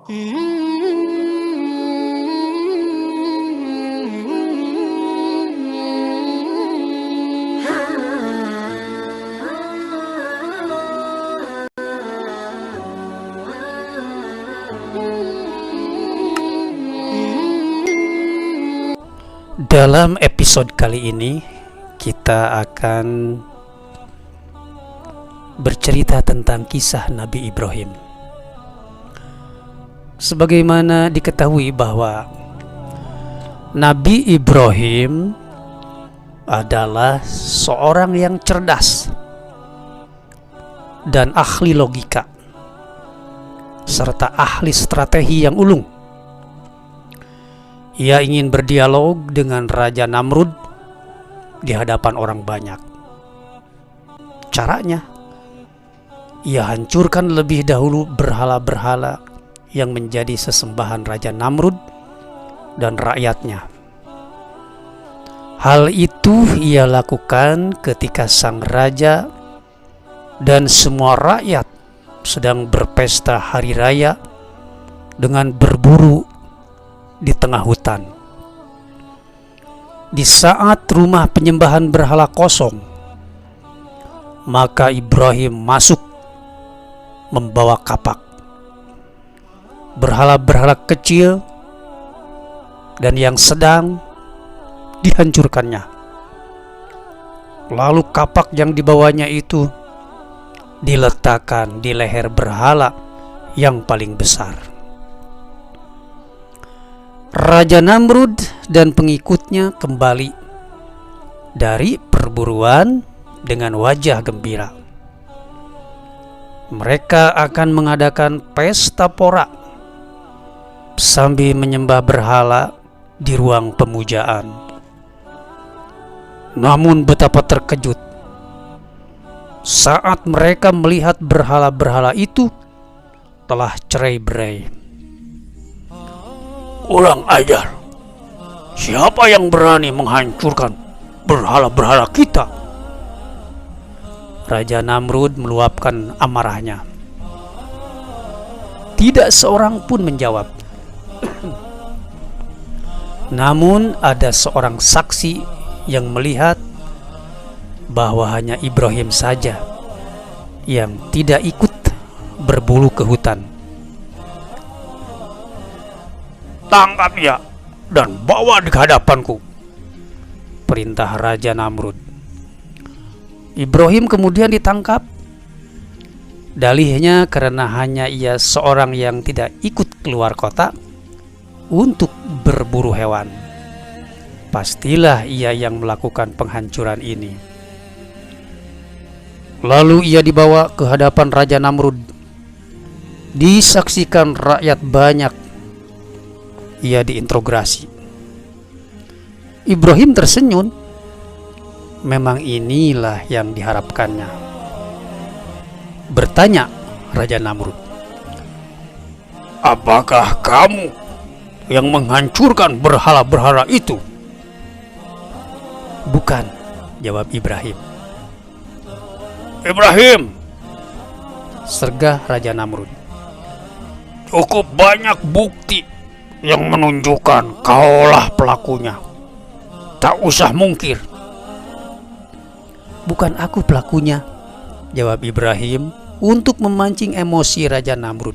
Dalam episode kali ini kita akan bercerita tentang kisah Nabi Ibrahim. Sebagaimana diketahui bahwa Nabi Ibrahim adalah seorang yang cerdas dan ahli logika serta ahli strategi yang ulung. Ia ingin berdialog dengan Raja Namrud di hadapan orang banyak. Caranya, ia hancurkan lebih dahulu berhala-berhala yang menjadi sesembahan Raja Namrud dan rakyatnya. Hal itu ia lakukan ketika sang raja dan semua rakyat sedang berpesta hari raya dengan berburu di tengah hutan. Di saat rumah penyembahan berhala kosong, maka Ibrahim masuk membawa kapak. Berhala-berhala kecil dan yang sedang dihancurkannya. Lalu kapak yang dibawanya itu diletakkan di leher berhala yang paling besar. Raja Namrud dan pengikutnya kembali dari perburuan dengan wajah gembira. Mereka akan mengadakan pesta porak sambil menyembah berhala di ruang pemujaan. Namun betapa terkejut saat mereka melihat berhala-berhala itu telah cerai-berai. Kurang ajar, siapa yang berani menghancurkan berhala-berhala kita? Raja Namrud meluapkan amarahnya. Tidak seorang pun menjawab. Namun ada seorang saksi yang melihat bahwa hanya Ibrahim saja yang tidak ikut berburu ke hutan. Tangkap dia dan bawa di hadapanku, perintah Raja Namrud. Ibrahim kemudian ditangkap. Dalihnya karena hanya ia seorang yang tidak ikut keluar kota untuk berburu hewan. Pastilah ia yang melakukan penghancuran ini. Lalu ia dibawa ke hadapan Raja Namrud. Disaksikan rakyat banyak. Ia diinterogasi. Ibrahim tersenyum. Memang inilah yang diharapkannya. Bertanya Raja Namrud, apakah kamu yang menghancurkan berhala-berhala itu? Bukan, jawab Ibrahim. Ibrahim, sergah Raja Namrud, cukup banyak bukti yang menunjukkan kaulah pelakunya. Tak usah mungkir. Bukan aku pelakunya, jawab Ibrahim untuk memancing emosi Raja Namrud.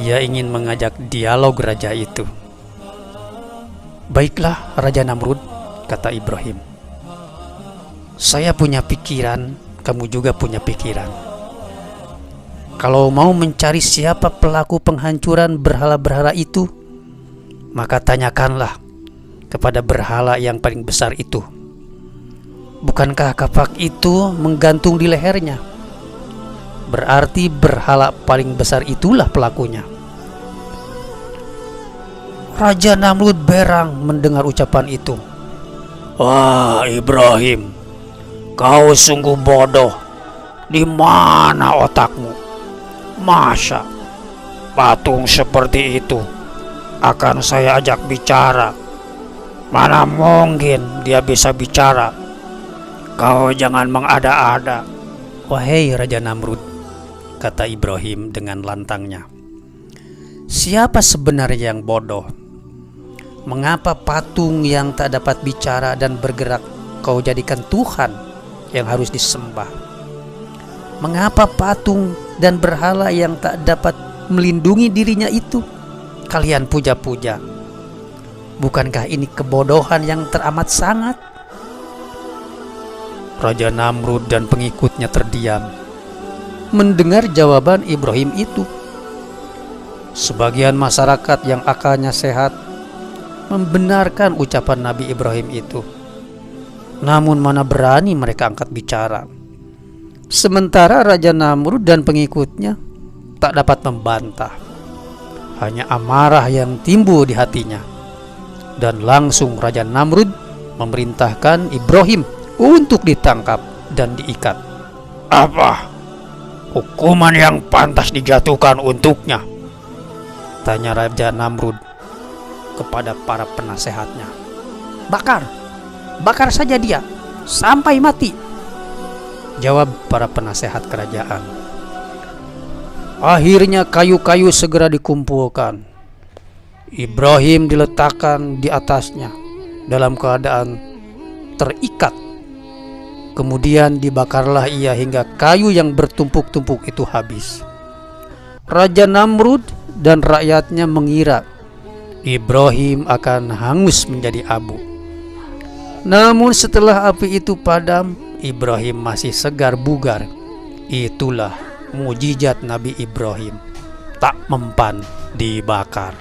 Ia ingin mengajak dialog raja itu. Baiklah Raja Namrud, kata Ibrahim. Saya punya pikiran, kamu juga punya pikiran. Kalau mau mencari siapa pelaku penghancuran berhala-berhala itu, maka tanyakanlah kepada berhala yang paling besar itu. Bukankah kapak itu menggantung di lehernya? Berarti berhala paling besar itulah pelakunya. Raja Namrud berang mendengar ucapan itu. Wah Ibrahim, kau sungguh bodoh. Di mana otakmu? Masa patung seperti itu akan saya ajak bicara? Mana mungkin dia bisa bicara? Kau jangan mengada-ada. Wahai Raja Namrud, kata Ibrahim dengan lantangnya. Siapa sebenarnya yang bodoh? Mengapa patung yang tak dapat bicara dan bergerak kau jadikan Tuhan yang harus disembah? Mengapa patung dan berhala yang tak dapat melindungi dirinya itu kalian puja-puja? Bukankah ini kebodohan yang teramat sangat? Raja Namrud dan pengikutnya terdiam mendengar jawaban Ibrahim itu. Sebagian masyarakat yang akalnya sehat membenarkan ucapan Nabi Ibrahim itu. Namun mana berani mereka angkat bicara. Sementara Raja Namrud dan pengikutnya tak dapat membantah. Hanya amarah yang timbul di hatinya. Dan langsung Raja Namrud memerintahkan Ibrahim untuk ditangkap dan diikat. Apa hukuman yang pantas dijatuhkan untuknya? Tanya Raja Namrud kepada para penasehatnya. Bakar saja dia sampai mati, jawab para penasehat kerajaan. Akhirnya kayu-kayu segera dikumpulkan. Ibrahim diletakkan di atasnya dalam keadaan terikat. Kemudian dibakarlah ia hingga kayu yang bertumpuk-tumpuk itu habis. Raja Namrud dan rakyatnya mengira Ibrahim akan hangus menjadi abu. Namun setelah api itu padam, Ibrahim masih segar bugar. Itulah mujizat Nabi Ibrahim, tak mempan dibakar.